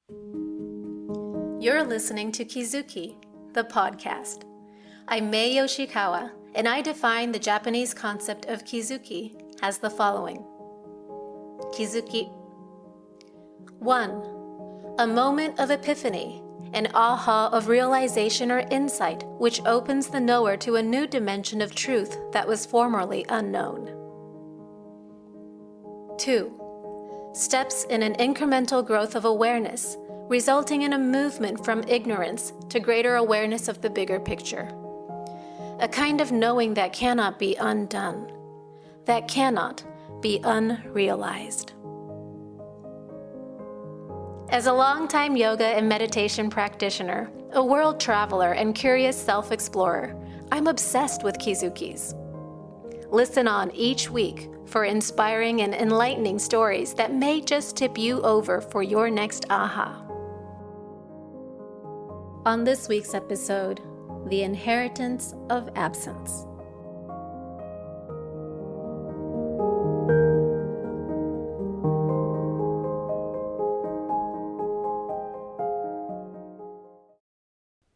You're listening to Kizuki, the podcast. I'm Mae Yoshikawa, and I define the Japanese concept of Kizuki as the following. Kizuki. 1. A moment of epiphany, an aha of realization or insight which opens the knower to a new dimension of truth that was formerly unknown. 2. Steps in an incremental growth of awareness, resulting in a movement from ignorance to greater awareness of the bigger picture. A kind of knowing that cannot be undone, that cannot be unrealized. As a longtime yoga and meditation practitioner, a world traveler, and curious self-explorer, I'm obsessed with Kizukis. Listen on each week for inspiring and enlightening stories that may just tip you over for your next aha. On this week's episode, The Inheritance of Absence.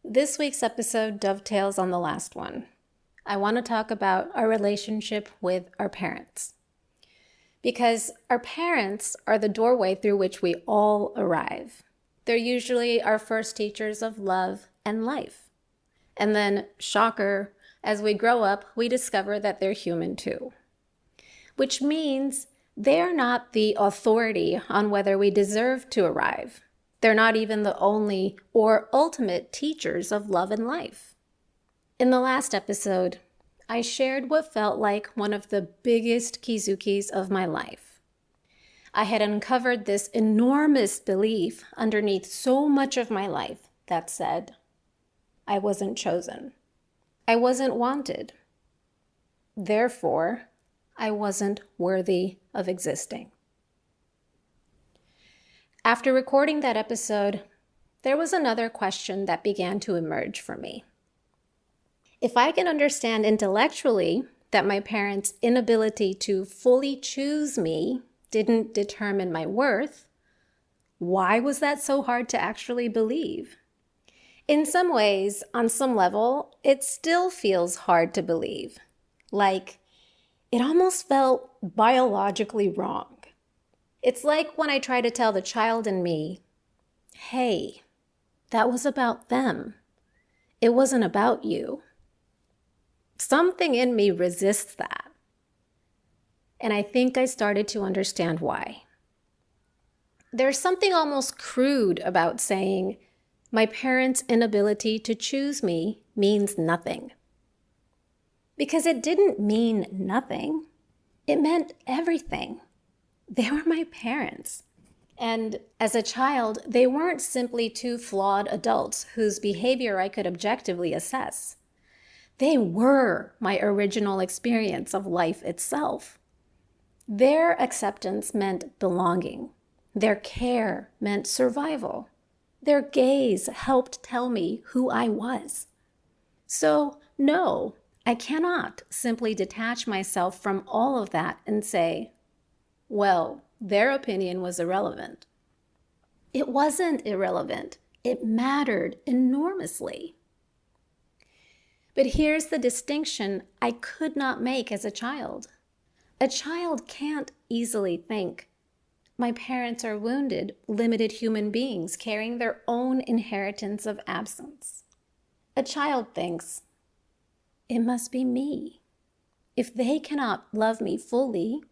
This week's episode dovetails on the last one. I want to talk about our relationship with our parents. Because our parents are the doorway through which we all arrive. They're usually our first teachers of love and life. And then, shocker, as we grow up, we discover that they're human too. Which means they're not the authority on whether we deserve to arrive. They're not even the only or ultimate teachers of love and life. In the last episode, I shared what felt like one of the biggest Kizukis of my life. I had uncovered this enormous belief underneath so much of my life that said, I wasn't chosen. I wasn't wanted. Therefore, I wasn't worthy of existing. After recording that episode, there was another question that began to emerge for me. If I can understand intellectually that my parents' inability to fully choose me didn't determine my worth, why was that so hard to actually believe? In some ways, on some level, it still feels hard to believe. Like, it almost felt biologically wrong. It's like when I try to tell the child in me, hey, that was about them. It wasn't about you. Something in me resists that. And I think I started to understand why. There's something almost crude about saying, my parents' inability to choose me means nothing. Because it didn't mean nothing. It meant everything. They were my parents. And as a child, they weren't simply two flawed adults whose behavior I could objectively assess. They were my original experience of life itself. Their acceptance meant belonging. Their care meant survival. Their gaze helped tell me who I was. So, no, I cannot simply detach myself from all of that and say, well, their opinion was irrelevant. It wasn't irrelevant. It mattered enormously. But here's the distinction I could not make as a child. A child can't easily think, my parents are wounded, limited human beings carrying their own inheritance of absence. A child thinks, it must be me. If they cannot love me fully,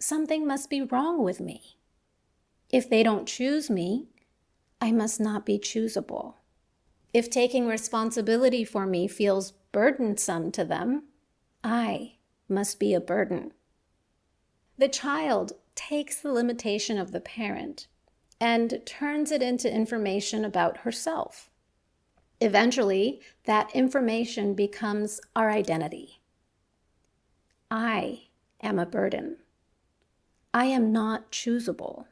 something must be wrong with me. If they don't choose me, I must not be choosable. If taking responsibility for me feels burdensome to them, I must be a burden. The child takes the limitation of the parent and turns it into information about herself. Eventually, that information becomes our identity. I am a burden. I am not choosable.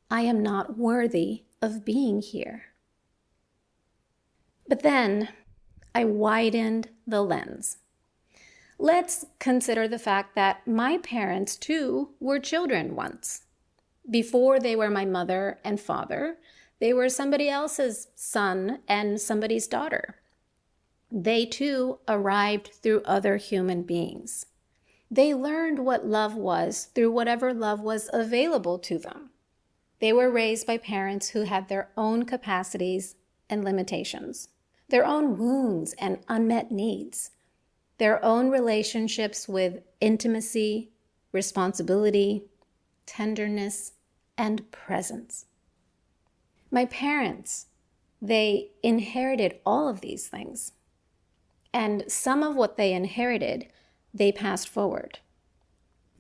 I am not worthy of being here. But then I widened the lens. Let's consider the fact that my parents, too, were children once. Before they were my mother and father, They were somebody else's son and somebody's daughter. They too arrived through other human beings. They learned what love was through whatever love was available to them. They were raised by parents who had their own capacities and limitations, their own wounds and unmet needs, their own relationships with intimacy, responsibility, tenderness, and presence. My parents, they inherited all of these things. And some of what they inherited, they passed forward.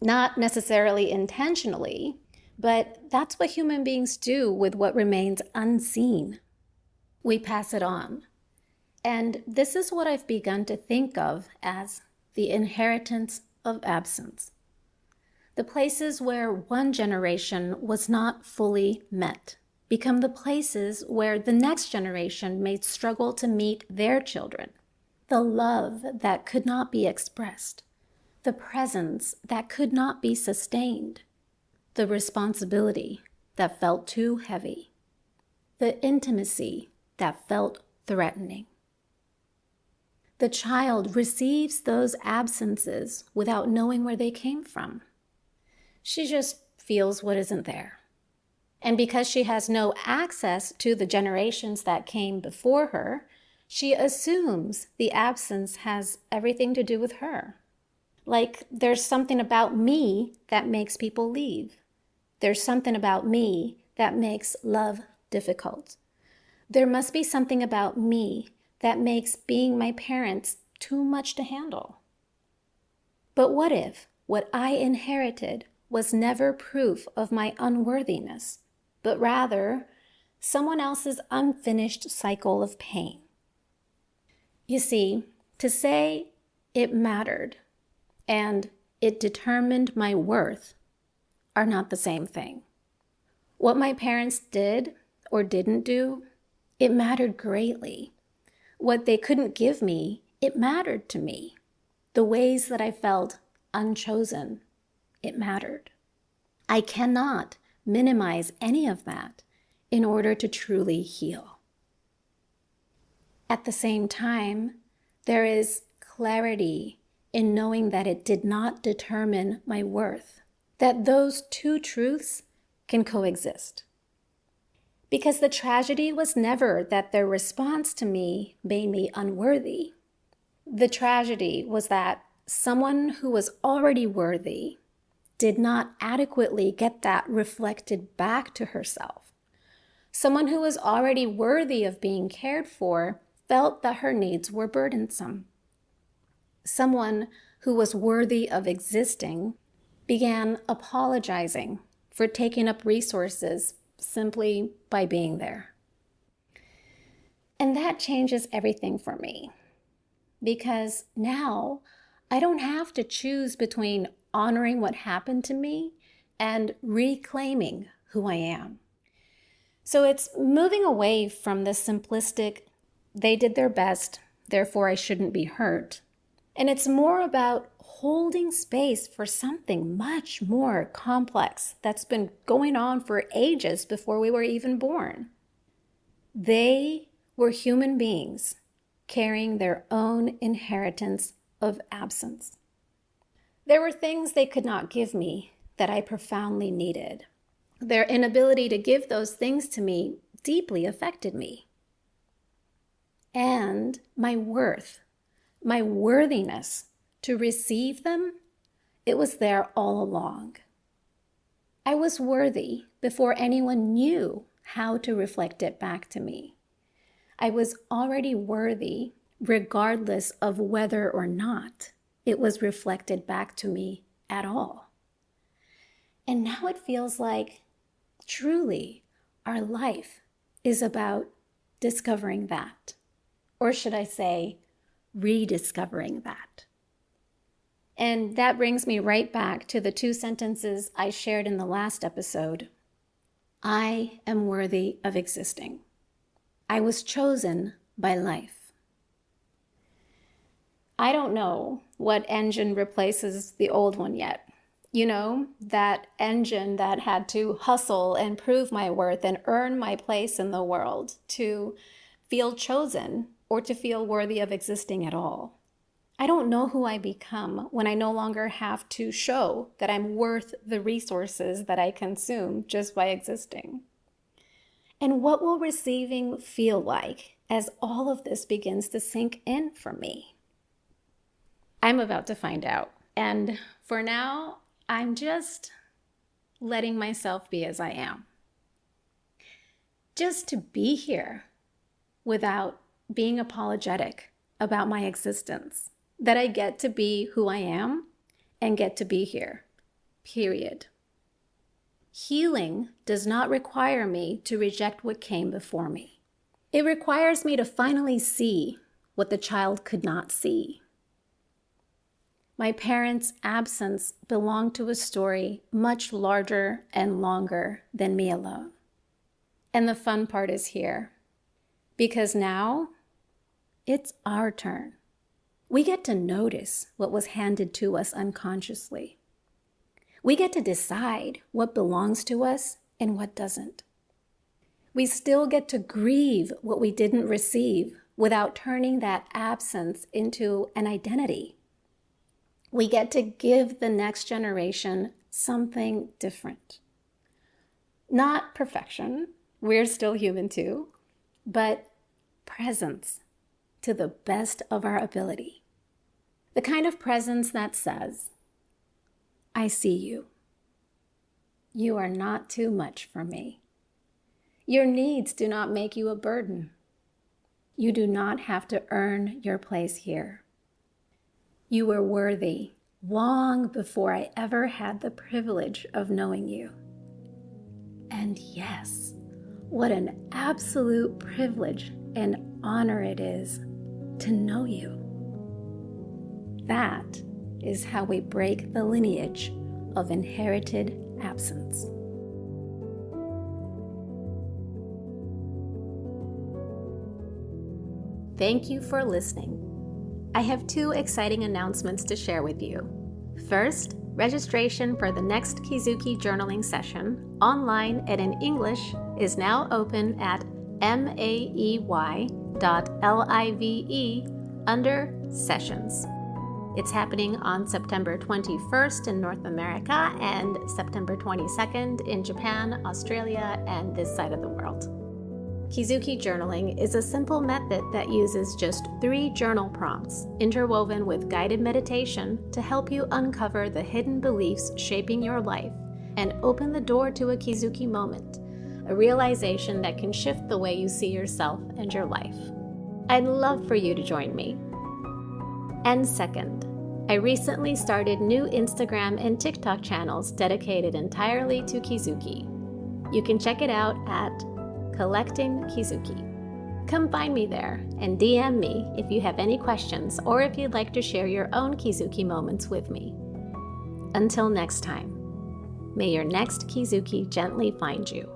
Not necessarily intentionally, but that's what human beings do with what remains unseen. We pass it on. And this is what I've begun to think of as the inheritance of absence. The places where one generation was not fully met become the places where the next generation may struggle to meet their children. The love that could not be expressed, the presence that could not be sustained, the responsibility that felt too heavy, the intimacy that felt threatening. The child receives those absences without knowing where they came from. She just feels what isn't there. And because she has no access to the generations that came before her, she assumes the absence has everything to do with her. Like there's something about me that makes people leave. There's something about me that makes love difficult. There must be something about me that makes being my parents too much to handle. But what if what I inherited was never proof of my unworthiness, but rather someone else's unfinished cycle of pain? You see, to say it mattered and it determined my worth are not the same thing. What my parents did or didn't do, it mattered greatly. What they couldn't give me, it mattered to me. The ways that I felt unchosen, it mattered. I cannot minimize any of that in order to truly heal. At the same time, there is clarity in knowing that it did not determine my worth, that those two truths can coexist. Because the tragedy was never that their response to me made me unworthy. The tragedy was that someone who was already worthy did not adequately get that reflected back to herself. Someone who was already worthy of being cared for felt that her needs were burdensome. Someone who was worthy of existing began apologizing for taking up resources simply by being there. And that changes everything for me, because now I don't have to choose between honoring what happened to me and reclaiming who I am. So it's moving away from the simplistic, they did their best, therefore I shouldn't be hurt. And it's more about holding space for something much more complex that's been going on for ages before we were even born. They were human beings carrying their own inheritance of absence. There were things they could not give me that I profoundly needed. Their inability to give those things to me deeply affected me. And my worth, my worthiness to receive them, it was there all along. I was worthy before anyone knew how to reflect it back to me. I was already worthy regardless of whether or not it was reflected back to me at all. And now it feels like truly our life is about discovering that. Or should I say, rediscovering that. And that brings me right back to the two sentences I shared in the last episode. I am worthy of existing. I was chosen by life. I don't know what engine replaces the old one yet. That engine that had to hustle and prove my worth and earn my place in the world, to feel chosen or to feel worthy of existing at all. I don't know who I become when I no longer have to show that I'm worth the resources that I consume just by existing. And what will receiving feel like as all of this begins to sink in for me? I'm about to find out. And for now, I'm just letting myself be as I am. Just to be here without being apologetic about my existence. That I get to be who I am and get to be here. Period. Healing does not require me to reject what came before me. It requires me to finally see what the child could not see. My parents' absence belonged to a story much larger and longer than me alone. And the fun part is here, because now it's our turn. We get to notice what was handed to us unconsciously. We get to decide what belongs to us and what doesn't. We still get to grieve what we didn't receive without turning that absence into an identity. We get to give the next generation something different. Not perfection, we're still human too, but presence to the best of our ability. The kind of presence that says, I see you. You are not too much for me. Your needs do not make you a burden. You do not have to earn your place here. You were worthy long before I ever had the privilege of knowing you. And yes, what an absolute privilege and honor it is to know you. That is how we break the lineage of inherited absence. Thank you for listening. I have 2 exciting announcements to share with you. First, registration for the next Kizuki journaling session, online and in English, is now open at maey.live under Sessions. It's happening on September 21st in North America and September 22nd in Japan, Australia, and this side of the world. Kizuki journaling is a simple method that uses just 3 journal prompts interwoven with guided meditation to help you uncover the hidden beliefs shaping your life and open the door to a Kizuki moment, a realization that can shift the way you see yourself and your life. I'd love for you to join me. And second, I recently started new Instagram and TikTok channels dedicated entirely to Kizuki. You can check it out at Collecting Kizuki. Come find me there and DM me if you have any questions or if you'd like to share your own Kizuki moments with me. Until next time, may your next Kizuki gently find you.